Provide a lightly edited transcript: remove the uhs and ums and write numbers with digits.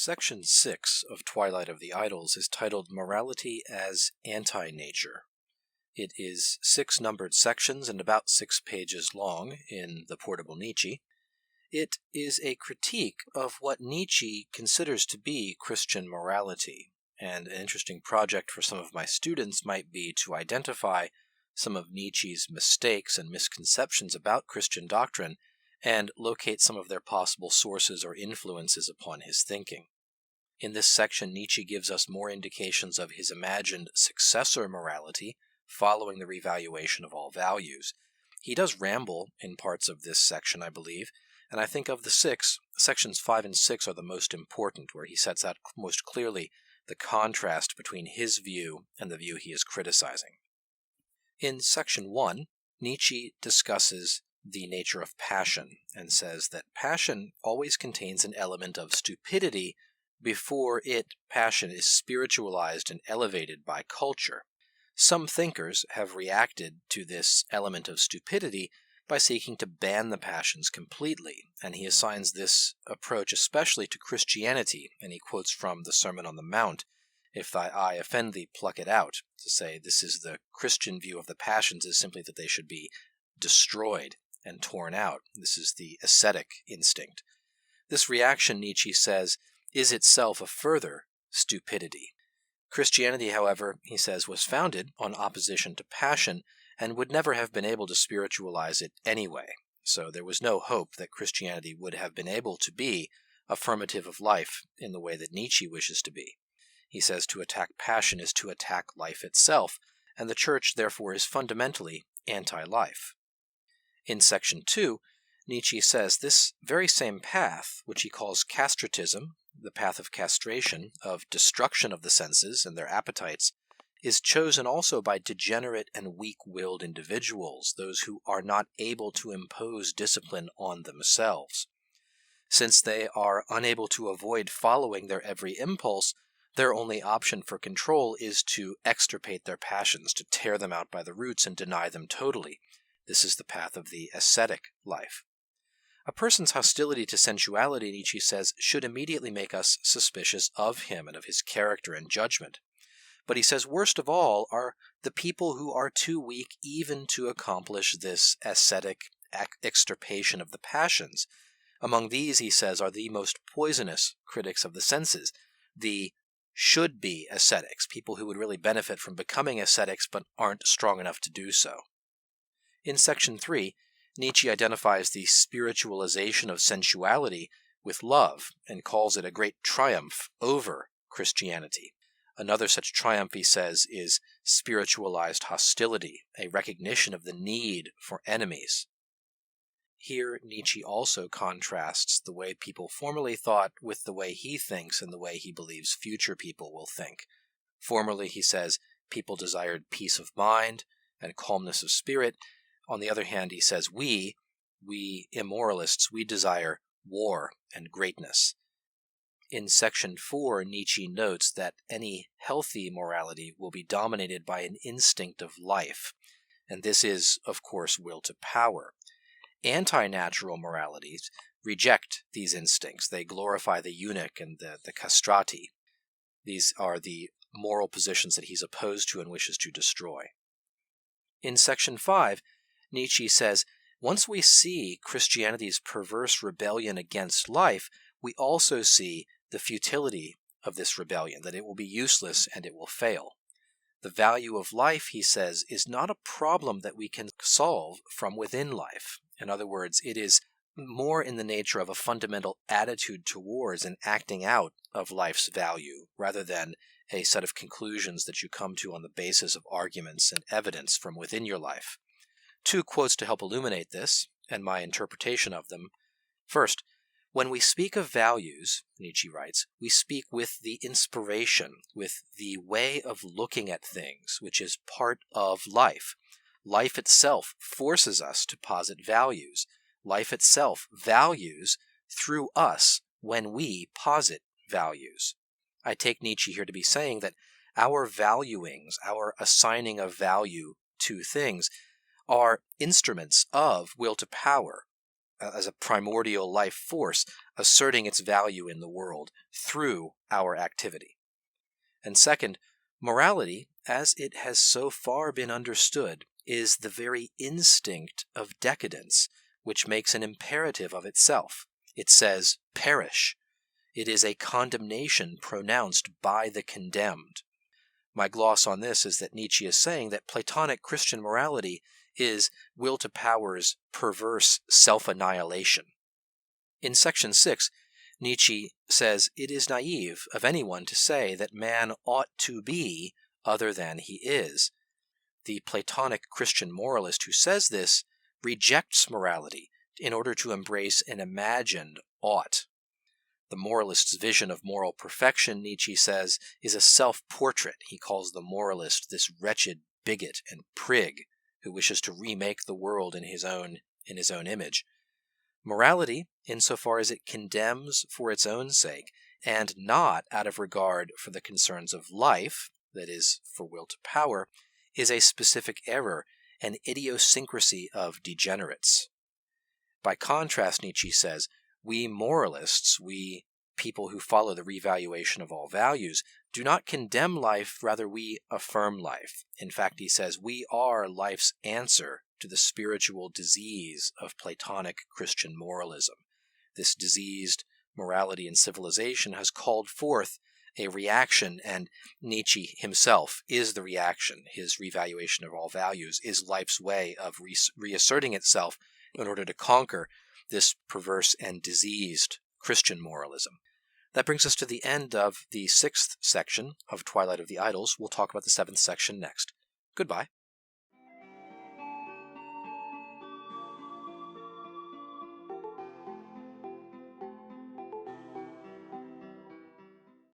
Section 6 of Twilight of the Idols is titled Morality as Anti-Nature. It is 6 numbered sections and about 6 pages long in the Portable Nietzsche. It is a critique of what Nietzsche considers to be Christian morality, and an interesting project for some of my students might be to identify some of Nietzsche's mistakes and misconceptions about Christian doctrine and locate some of their possible sources or influences upon his thinking. In this section, Nietzsche gives us more indications of his imagined successor morality following the revaluation of all values. He does ramble in parts of this section, I believe, and I think of the 6, sections 5 and 6 are the most important, where he sets out most clearly the contrast between his view and the view he is criticizing. In section 1, Nietzsche discusses the nature of passion and says that passion always contains an element of stupidity before passion is spiritualized and elevated by culture. Some thinkers have reacted to this element of stupidity by seeking to ban the passions completely, and he assigns this approach especially to Christianity, and he quotes from the Sermon on the Mount, "If thy eye offend thee, pluck it out," to say this is the Christian view of the passions is simply that they should be destroyed and torn out. This is the ascetic instinct. This reaction, Nietzsche says, is itself a further stupidity. Christianity, however, he says, was founded on opposition to passion and would never have been able to spiritualize it anyway. So there was no hope that Christianity would have been able to be affirmative of life in the way that Nietzsche wishes to be. He says to attack passion is to attack life itself, and the church, therefore, is fundamentally anti-life. In section 2, Nietzsche says this very same path, which he calls castratism, the path of castration, of destruction of the senses and their appetites, is chosen also by degenerate and weak-willed individuals, those who are not able to impose discipline on themselves. Since they are unable to avoid following their every impulse, their only option for control is to extirpate their passions, to tear them out by the roots and deny them totally. This is the path of the ascetic life. A person's hostility to sensuality, Nietzsche says, should immediately make us suspicious of him and of his character and judgment. But he says worst of all are the people who are too weak even to accomplish this ascetic extirpation of the passions. Among these, he says, are the most poisonous critics of the senses, the should-be ascetics, people who would really benefit from becoming ascetics but aren't strong enough to do so. In section 3, Nietzsche identifies the spiritualization of sensuality with love and calls it a great triumph over Christianity. Another such triumph, he says, is spiritualized hostility, a recognition of the need for enemies. Here, Nietzsche also contrasts the way people formerly thought with the way he thinks and the way he believes future people will think. Formerly, he says, people desired peace of mind and calmness of spirit. On the other hand, he says, we immoralists, we desire war and greatness. In section 4, Nietzsche notes that any healthy morality will be dominated by an instinct of life, and this is, of course, will to power. Anti-natural moralities reject these instincts. They glorify the eunuch and the castrati. These are the moral positions that he's opposed to and wishes to destroy. In section 5, Nietzsche says, once we see Christianity's perverse rebellion against life, we also see the futility of this rebellion, that it will be useless and it will fail. The value of life, he says, is not a problem that we can solve from within life. In other words, it is more in the nature of a fundamental attitude towards and acting out of life's value, rather than a set of conclusions that you come to on the basis of arguments and evidence from within your life. 2 quotes to help illuminate this, and my interpretation of them. First, when we speak of values, Nietzsche writes, we speak with the inspiration, with the way of looking at things, which is part of life. Life itself forces us to posit values. Life itself values through us when we posit values. I take Nietzsche here to be saying that our valuings, our assigning of value to things, are instruments of will to power. as a primordial life force asserting its value in the world through our activity. And second, morality, as it has so far been understood, is the very instinct of decadence, which makes an imperative of itself. It says, perish. It is a condemnation pronounced by the condemned. My gloss on this is that Nietzsche is saying that Platonic Christian morality is will to power's perverse self-annihilation. In section 6, Nietzsche says it is naive of anyone to say that man ought to be other than he is. The Platonic Christian moralist who says this rejects morality in order to embrace an imagined ought. The moralist's vision of moral perfection, Nietzsche says, is a self-portrait. He calls the moralist this wretched bigot and prig who wishes to remake the world in his own image. Morality, insofar as it condemns for its own sake, and not out of regard for the concerns of life, that is, for will to power, is a specific error, an idiosyncrasy of degenerates. By contrast, Nietzsche says, we moralists, we people who follow the revaluation of all values, do not condemn life, rather we affirm life. In fact, he says, we are life's answer to the spiritual disease of Platonic Christian moralism. This diseased morality and civilization has called forth a reaction, and Nietzsche himself is the reaction. His revaluation of all values is life's way of reasserting itself in order to conquer this perverse and diseased Christian moralism. That brings us to the end of the 6th section of Twilight of the Idols. We'll talk about the 7th section next. Goodbye.